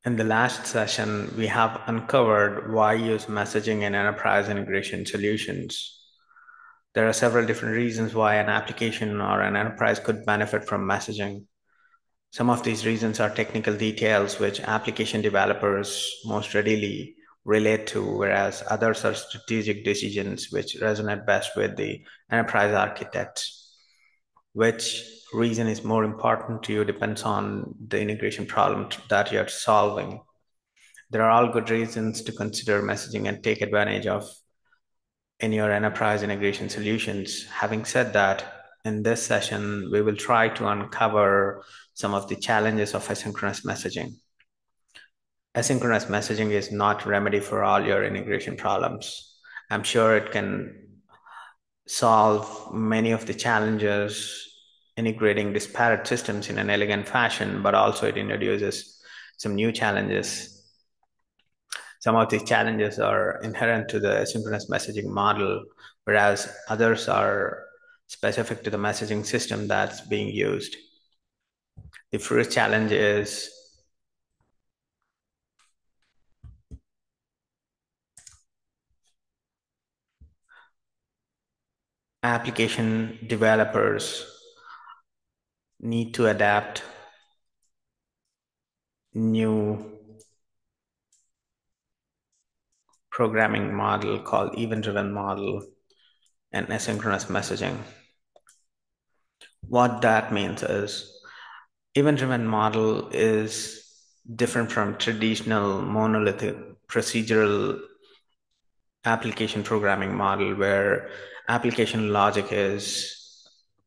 In the last session, we have uncovered why use messaging in enterprise integration solutions. There are several different reasons why an application or an enterprise could benefit from messaging. Some of these reasons are technical details which application developers most readily relate to, whereas others are strategic decisions which resonate best with the enterprise architects. Which reason is more important to you depends on the integration problem that you're solving. There are all good reasons to consider messaging and take advantage of in your enterprise integration solutions. Having said that, in this session, we will try to uncover some of the challenges of asynchronous messaging. Asynchronous messaging is not a remedy for all your integration problems. I'm sure it can solve many of the challenges integrating disparate systems in an elegant fashion, but also it introduces some new challenges. Some of these challenges are inherent to the synchronous messaging model, whereas others are specific to the messaging system that's being used. The first challenge is application developers need to adapt new programming model called event-driven model and asynchronous messaging. What that means is event-driven model is different from traditional monolithic procedural application programming model where application logic is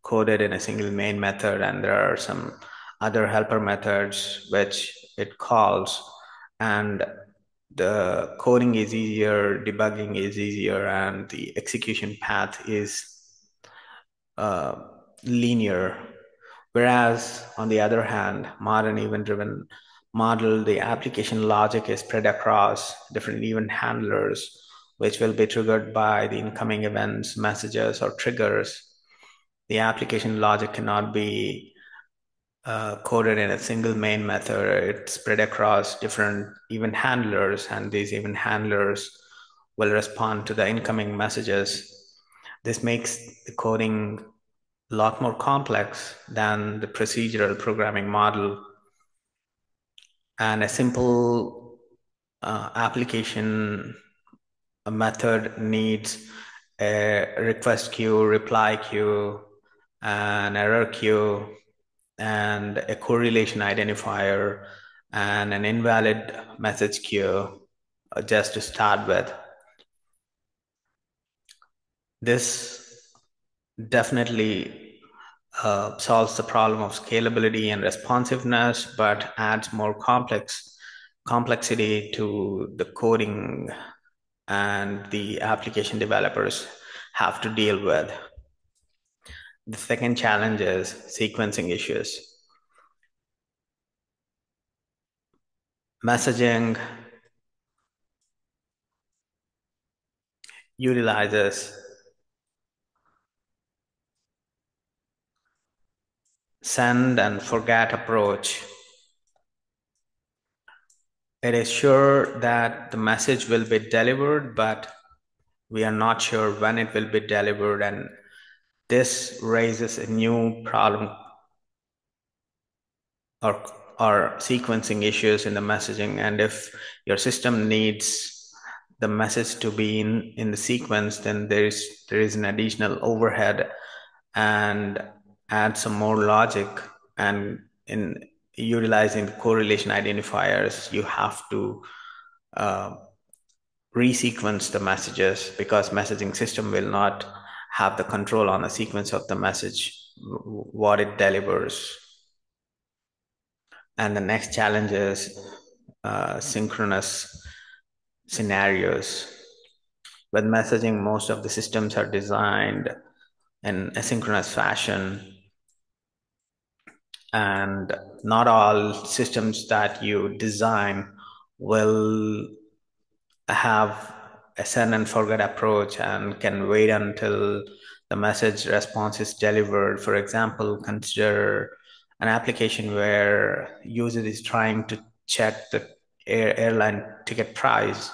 coded in a single main method and there are some other helper methods which it calls, and the coding is easier, debugging is easier, and the execution path is uh, linear. Whereas, on the other hand, modern event-driven model, the application logic is spread across different event handlers, which will be triggered by the incoming events, messages, or triggers. The application logic cannot be coded in a single main method. It's spread across different event handlers, and these event handlers will respond to the incoming messages. This makes the coding a lot more complex than the procedural programming model. And a simple application a method needs a request queue, reply queue, an error queue, and a correlation identifier, and an invalid message queue just to start with. This definitely solves the problem of scalability and responsiveness, but adds more complexity to the coding and the application developers have to deal with. The second challenge is sequencing issues. Messaging utilizes send and forget approach. It is sure that the message will be delivered, but we are not sure when it will be delivered, and this raises a new problem or sequencing issues in the messaging. And if your system needs the message to be in the sequence, then there is an additional overhead and add some more logic. And in utilizing the correlation identifiers, you have to uh, resequence the messages because messaging system will not have the control on the sequence of the message, what it delivers. And the next challenge is synchronous scenarios. With messaging, most of the systems are designed in asynchronous fashion, and not all systems that you design will have a send and forget approach and can wait until the message response is delivered. For example, consider an application where user is trying to check the airline ticket price,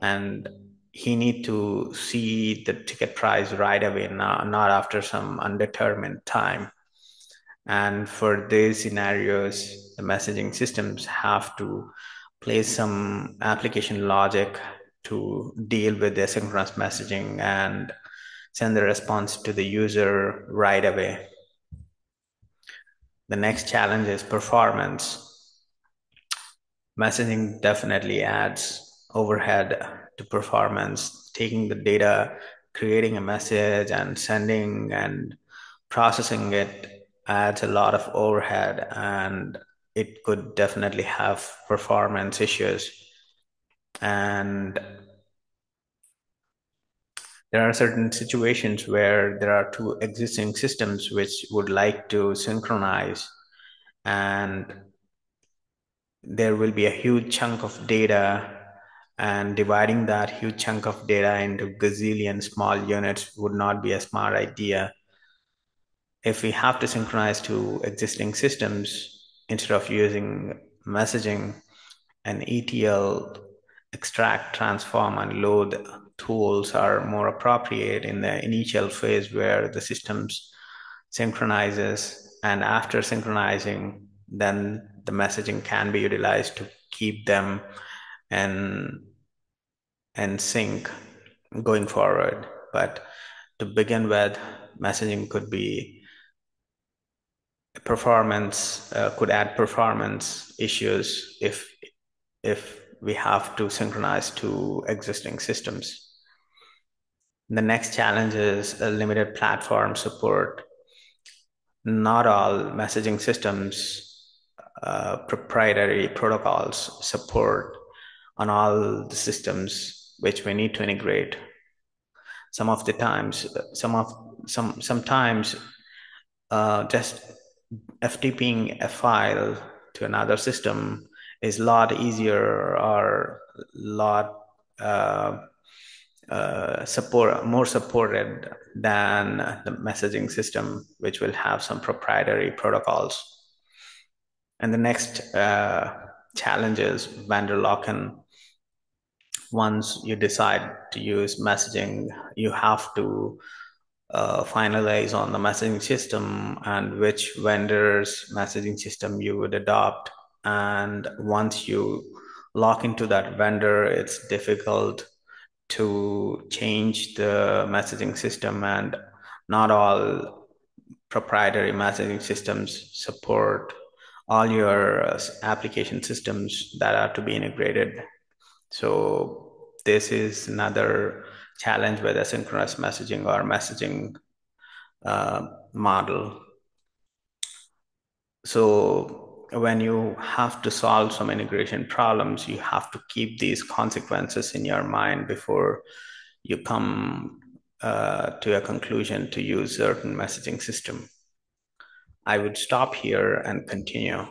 and he need to see the ticket price right away, not after some undetermined time. And for these scenarios, the messaging systems have to place some application logic to deal with the asynchronous messaging and send the response to the user right away. The next challenge is performance. Messaging definitely adds overhead to performance. Taking the data, creating a message, and sending and processing it adds a lot of overhead, and it could definitely have performance issues. And there are certain situations where there are two existing systems which would like to synchronize, and there will be a huge chunk of data, and dividing that huge chunk of data into gazillion small units would not be a smart idea. If we have to synchronize to existing systems instead of using messaging, and ETL, extract, transform, and load tools are more appropriate in the initial phase where the systems synchronizes, and after synchronizing, then the messaging can be utilized to keep them in, in sync going forward. But to begin with, messaging could be performance, could add performance issues if we have to synchronize to existing systems. The next challenge is limited platform support. Not all messaging systems proprietary protocols support on all the systems which we need to integrate. Some of the times, sometimes just FTPing a file to another system is a lot easier or a lot more supported than the messaging system, which will have some proprietary protocols. And the next challenge is vendor lock-in. Once you decide to use messaging, you have to finalize on the messaging system and which vendor's messaging system you would adopt. And once you lock into that vendor, it's difficult to change the messaging system, and not all proprietary messaging systems support all your application systems that are to be integrated. So this is another challenge with asynchronous messaging or messaging model. So when you have to solve some integration problems, you have to keep these consequences in your mind before you come to a conclusion to use certain messaging system. I would stop here and continue.